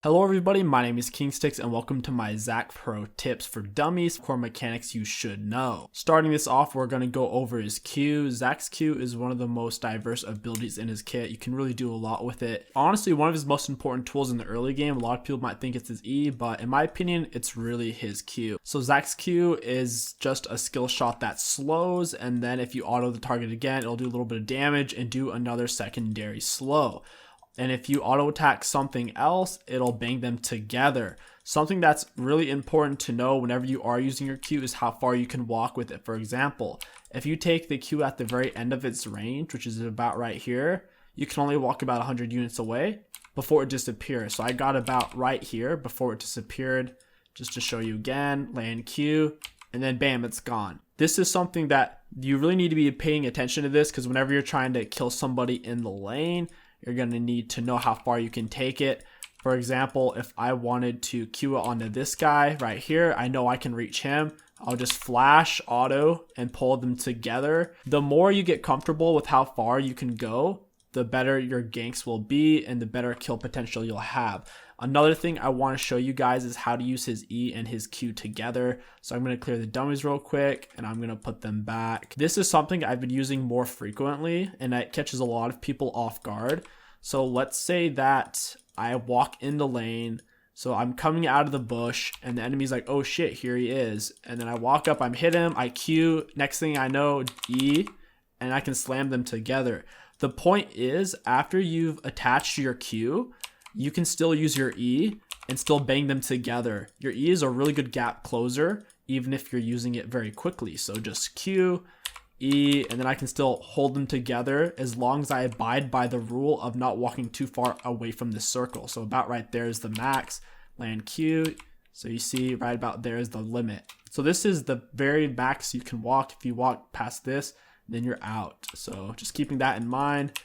Hello everybody, my name is KingStix and welcome to my Zac Pro tips for dummies, core mechanics you should know. Starting this off, we're going to go over his Q. Zac's Q is one of the most diverse abilities in his kit. You can really do a lot with it. Honestly, one of his most important tools in the early game. A lot of people might think it's his E, but in my opinion, it's really his Q. So Zac's Q is just a skill shot that slows, and then if you auto the target again, it'll do a little bit of damage and do another secondary slow. And if you auto attack something else, it'll bang them together. Something that's really important to know whenever you are using your Q is how far you can walk with it. For example, if you take the Q at the very end of its range, which is about right here, you can only walk about 100 units away before it disappears. So I got about right here before it disappeared, just to show you again, land Q, and then bam, it's gone. This is something that you really need to be paying attention to this, because whenever you're trying to kill somebody in the lane, you're going to need to know how far you can take it. For example, if I wanted to Q it onto this guy right here, I know I can reach him. I'll just flash, auto, and pull them together. The more you get comfortable with how far you can go, the better your ganks will be and the better kill potential you'll have. Another thing I want to show you guys is how to use his E and his Q together. So I'm going to clear the dummies real quick and I'm going to put them back. This is something I've been using more frequently and it catches a lot of people off guard. So let's say that I walk in the lane. So I'm coming out of the bush and the enemy's like, oh shit, here he is. And then I walk up, I'm hit him, I Q, next thing I know, E, and I can slam them together. The point is, after you've attached your Q, you can still use your E and still bang them together. Your E is a really good gap closer, even if you're using it very quickly. So just Q, E, and then I can still hold them together as long as I abide by the rule of not walking too far away from the circle. So about right there is the max, land Q. So you see right about there is the limit. So this is the very max you can walk. If you walk past this, then you're out. So just keeping that in mind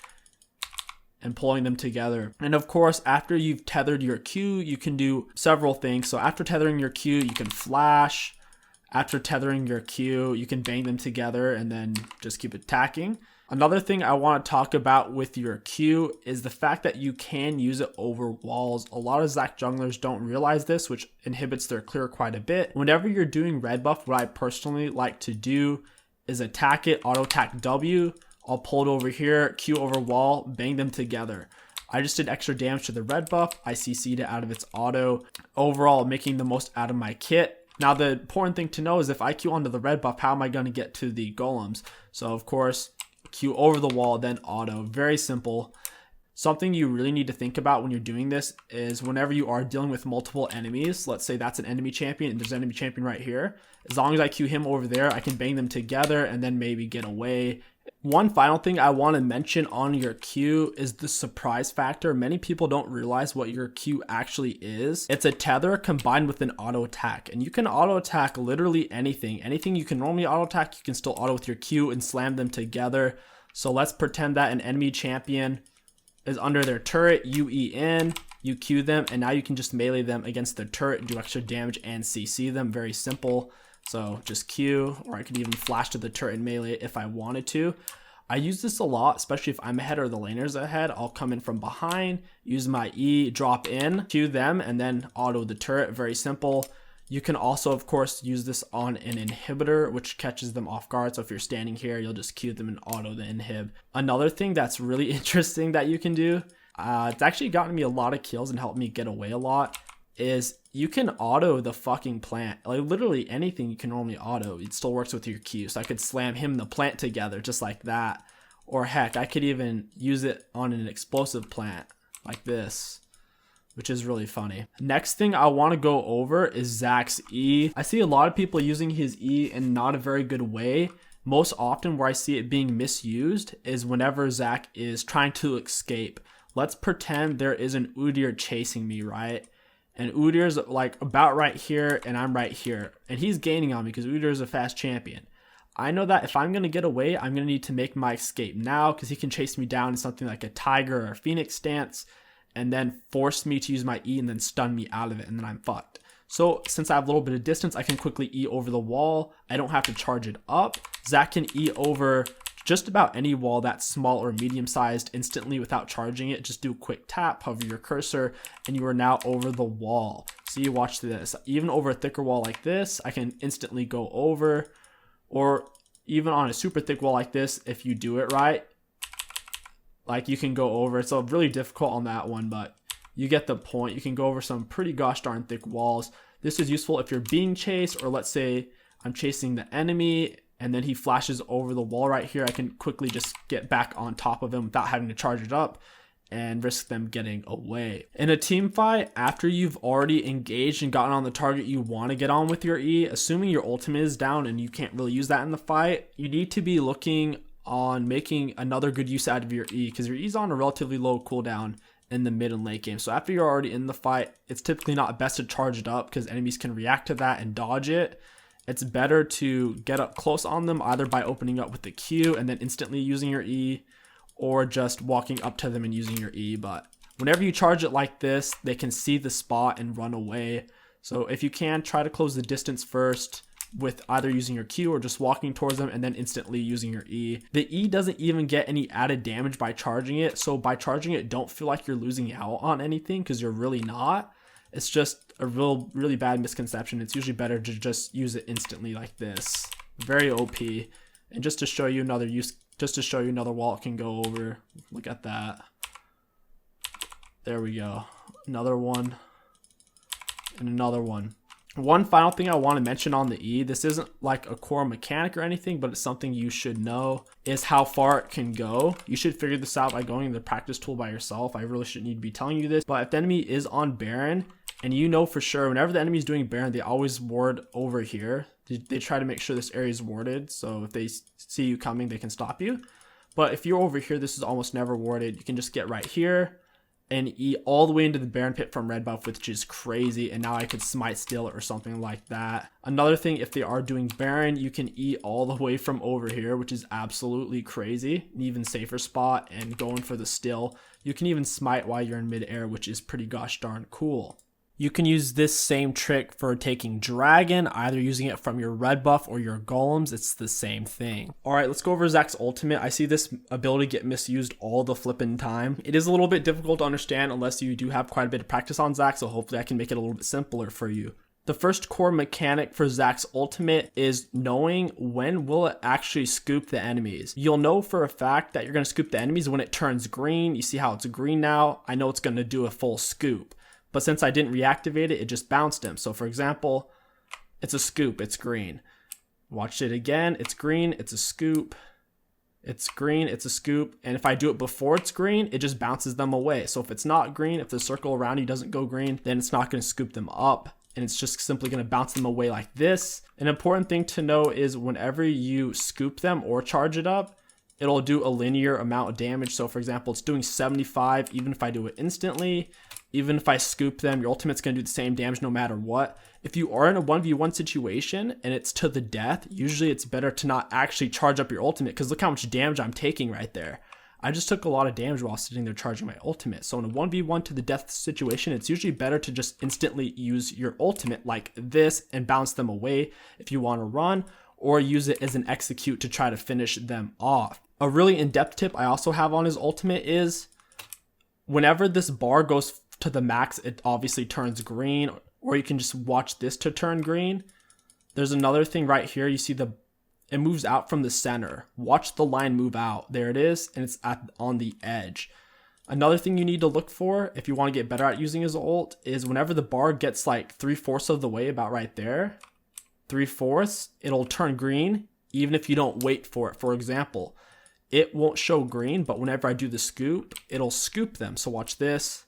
and pulling them together. And of course, after you've tethered your Q, you can do several things. So after tethering your Q, you can flash. After tethering your Q, you can bang them together and then just keep attacking. Another thing I want to talk about with your Q is the fact that you can use it over walls. A lot of Zac junglers don't realize this, which inhibits their clear quite a bit. Whenever you're doing red buff, what I personally like to do is attack it, auto attack W, I'll pull it over here, Q over wall, bang them together. I just did extra damage to the red buff. I CC'd it out of its auto. Overall, making the most out of my kit. Now, the important thing to know is if I Q onto the red buff, how am I going to get to the golems? So, of course, Q over the wall, then auto. Very simple. Something you really need to think about when you're doing this is whenever you are dealing with multiple enemies, let's say that's an enemy champion and there's an enemy champion right here. As long as I Q him over there, I can bang them together and then maybe get away. One final thing I want to mention on your Q is the surprise factor. Many people don't realize what your Q actually is. It's a tether combined with an auto attack, and you can auto attack literally anything. Anything you can normally auto attack, you can still auto with your Q and slam them together. So let's pretend that an enemy champion is under their turret, you E in, you Q them, and now you can just melee them against their turret, do extra damage and CC them. Very simple. So just Q, or I could even flash to the turret and melee if I wanted to. I use this a lot, especially if I'm ahead or the laner's ahead. I'll come in from behind, use my E, drop in, Q them, and then auto the turret. Very simple. You can also, of course, use this on an inhibitor, which catches them off guard. So if you're standing here, you'll just Q them and auto the inhib. Another thing that's really interesting that you can do, it's actually gotten me a lot of kills and helped me get away a lot, is you can auto the fucking plant. Like literally anything you can normally auto, it still works with your Q. So I could slam him and the plant together just like that. Or heck, I could even use it on an explosive plant like this, which is really funny. Next thing I want to go over is Zac's E. I see a lot of people using his E in not a very good way. Most often where I see it being misused is whenever Zac is trying to escape. Let's pretend there is an Udyr chasing me, right? And Udyr's like about right here and I'm right here. And he's gaining on me because Udyr is a fast champion. I know that if I'm going to get away, I'm going to need to make my escape now because he can chase me down in something like a tiger or a phoenix stance and then force me to use my E and then stun me out of it and then I'm fucked. So since I have a little bit of distance, I can quickly E over the wall. I don't have to charge it up. Zac can E over just about any wall that's small or medium sized instantly without charging it. Just do a quick tap, hover your cursor, and you are now over the wall. So you watch this. Even over a thicker wall like this, I can instantly go over, or even on a super thick wall like this, if you do it right, like you can go over. It's really difficult on that one, but you get the point. You can go over some pretty gosh darn thick walls. This is useful if you're being chased, or let's say I'm chasing the enemy and then he flashes over the wall right here. I can quickly just get back on top of him without having to charge it up and risk them getting away. In a team fight, after you've already engaged and gotten on the target you want to get on with your E, assuming your ultimate is down and you can't really use that in the fight, you need to be looking on making another good use out of your E, because your E is on a relatively low cooldown in the mid and late game. So after you're already in the fight, it's typically not best to charge it up because enemies can react to that and dodge it. It's better to get up close on them, either by opening up with the Q and then instantly using your E, or just walking up to them and using your E. But whenever you charge it like this, they can see the spot and run away. So if you can, try to close the distance first with either using your Q or just walking towards them and then instantly using your E. The E doesn't even get any added damage by charging it. So by charging it, don't feel like you're losing out on anything, because you're really not. It's just a really bad misconception. It's usually better to just use it instantly like this. Very OP. And just to show you another use, just to show you another wall it can go over. Look at that. There we go. Another one. And another one. One final thing I want to mention on the E, this isn't like a core mechanic or anything, but it's something you should know, is how far it can go. You should figure this out by going to the practice tool by yourself. I really shouldn't need to be telling you this, but if the enemy is on Baron, and you know for sure, whenever the enemy is doing Baron, they always ward over here. They try to make sure this area is warded, so if they see you coming, they can stop you. But if you're over here, this is almost never warded. You can just get right here and E all the way into the Baron pit from red buff, which is crazy. And now I could smite steal it or something like that. Another thing, if they are doing Baron, you can E all the way from over here, which is absolutely crazy. An even safer spot, and going for the steal. You can even smite while you're in midair, which is pretty gosh darn cool. You can use this same trick for taking Dragon, either using it from your red buff or your golems. It's the same thing. All right, let's go over Zac's ultimate. I see this ability get misused all the flippin' time. It is a little bit difficult to understand unless you do have quite a bit of practice on Zac, so hopefully I can make it a little bit simpler for you. The first core mechanic for Zac's ultimate is knowing when will it actually scoop the enemies. You'll know for a fact that you're going to scoop the enemies when it turns green. You see how it's green now? I know it's going to do a full scoop. But since I didn't reactivate it, it just bounced him. So for example, it's a scoop, it's green. Watch it again, it's green, it's a scoop. It's green, it's a scoop. And if I do it before it's green, it just bounces them away. So if it's not green, if the circle around you doesn't go green, then it's not going to scoop them up. And it's just simply going to bounce them away like this. An important thing to know is whenever you scoop them or charge it up, it'll do a linear amount of damage. So for example, it's doing 75 even if I do it instantly. Even if I scoop them, your ultimate's going to do the same damage no matter what. If you are in a 1v1 situation and it's to the death, usually it's better to not actually charge up your ultimate, because look how much damage I'm taking right there. I just took a lot of damage while sitting there charging my ultimate. So in a 1v1 to the death situation, it's usually better to just instantly use your ultimate like this and bounce them away if you want to run, or use it as an execute to try to finish them off. A really in-depth tip I also have on his ultimate is whenever this bar goes to the max, it obviously turns green, or you can just watch this to turn green. There's another thing right here. You see it moves out from the center. Watch the line move out. There it is, and it's on the edge. Another thing you need to look for if you want to get better at using his ult is whenever the bar gets like 3/4 of the way, about right there, 3/4, it'll turn green even if you don't wait for it. For example, it won't show green, but whenever I do the scoop, it'll scoop them. So watch this.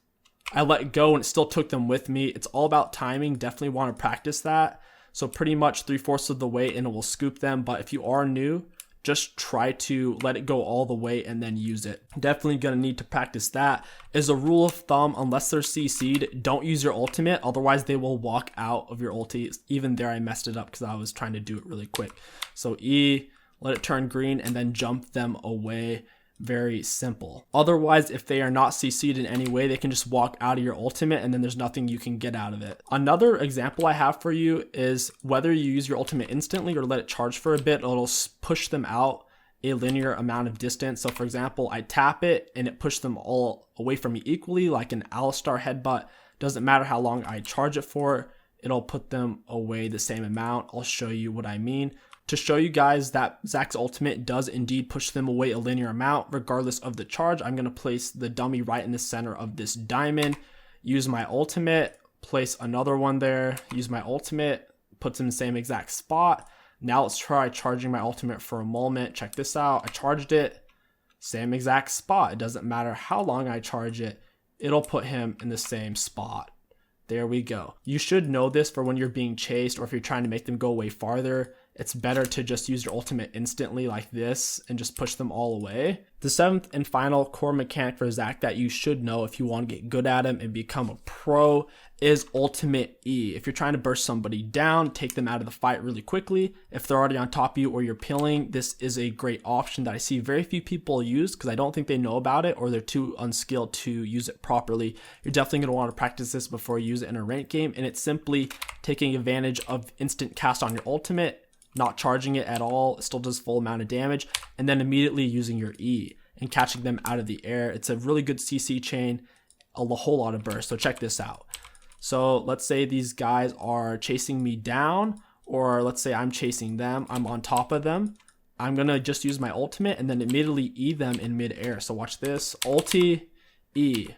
I let go and it still took them with me. It's all about timing. Definitely want to practice that. So pretty much 3/4 of the way and it will scoop them. But if you are new, just try to let it go all the way and then use it. Definitely going to need to practice that. As a rule of thumb, unless they're CC'd, don't use your ultimate. Otherwise, they will walk out of your ulti. Even there, I messed it up because I was trying to do it really quick. So E, let it turn green and then jump them away. Very simple. Otherwise, if they are not CC'd in any way, they can just walk out of your ultimate and then there's nothing you can get out of it. Another example I have for you is whether you use your ultimate instantly or let it charge for a bit, it'll push them out a linear amount of distance. So for example, I tap it and it pushed them all away from me equally, like an Alistar headbutt. Doesn't matter how long I charge it for, it'll put them away the same amount. I'll show you what I mean. To show you guys that Zac's ultimate does indeed push them away a linear amount regardless of the charge, I'm going to place the dummy right in the center of this diamond, use my ultimate, place another one there, use my ultimate, puts in the same exact spot. Now let's try charging my ultimate for a moment. Check this out. I charged it, same exact spot. It doesn't matter how long I charge it, it'll put him in the same spot. There we go. You should know this for when you're being chased or if you're trying to make them go away farther. It's better to just use your ultimate instantly like this and just push them all away. The seventh and final core mechanic for Zac that you should know if you want to get good at him and become a pro is ultimate E. If you're trying to burst somebody down, take them out of the fight really quickly. If they're already on top of you or you're pilling, this is a great option that I see very few people use because I don't think they know about it or they're too unskilled to use it properly. You're definitely going to want to practice this before you use it in a ranked game, and it's simply taking advantage of instant cast on your ultimate, not charging it at all, it still does full amount of damage, and then immediately using your E and catching them out of the air. It's a really good CC chain, a whole lot of burst. So check this out. So let's say these guys are chasing me down, or let's say I'm chasing them, I'm on top of them. I'm gonna just use my ultimate and then immediately E them in midair. So watch this, ulti, E.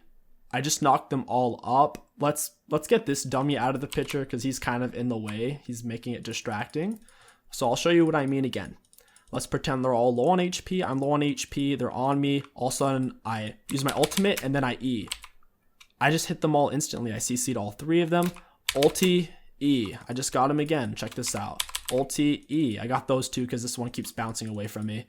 I just knocked them all up. Let's get this dummy out of the picture because he's kind of in the way. He's making it distracting. So I'll show you what I mean again. Let's pretend they're all low on HP. I'm low on HP. They're on me. All of a sudden, I use my ultimate and then I E. I just hit them all instantly. I CC'd all three of them. Ulti, E. I just got him again. Check this out. Ulti, E. I got those two because this one keeps bouncing away from me.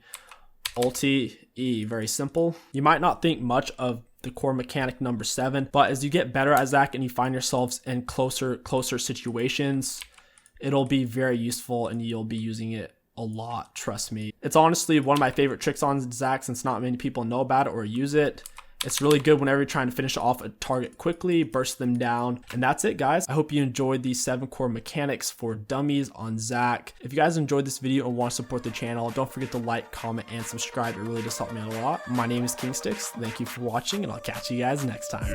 Ulti, E. Very simple. You might not think much of the core mechanic number 7, but as you get better at Zac and you find yourselves in closer situations, it'll be very useful and you'll be using it a lot, trust me. It's honestly one of my favorite tricks on Zac since not many people know about it or use it. It's really good whenever you're trying to finish off a target quickly, burst them down. And that's it, guys. I hope you enjoyed these 7 core mechanics for dummies on Zac. If you guys enjoyed this video and want to support the channel, don't forget to like, comment, and subscribe. It really does help me out a lot. My name is KingStix. Thank you for watching, and I'll catch you guys next time.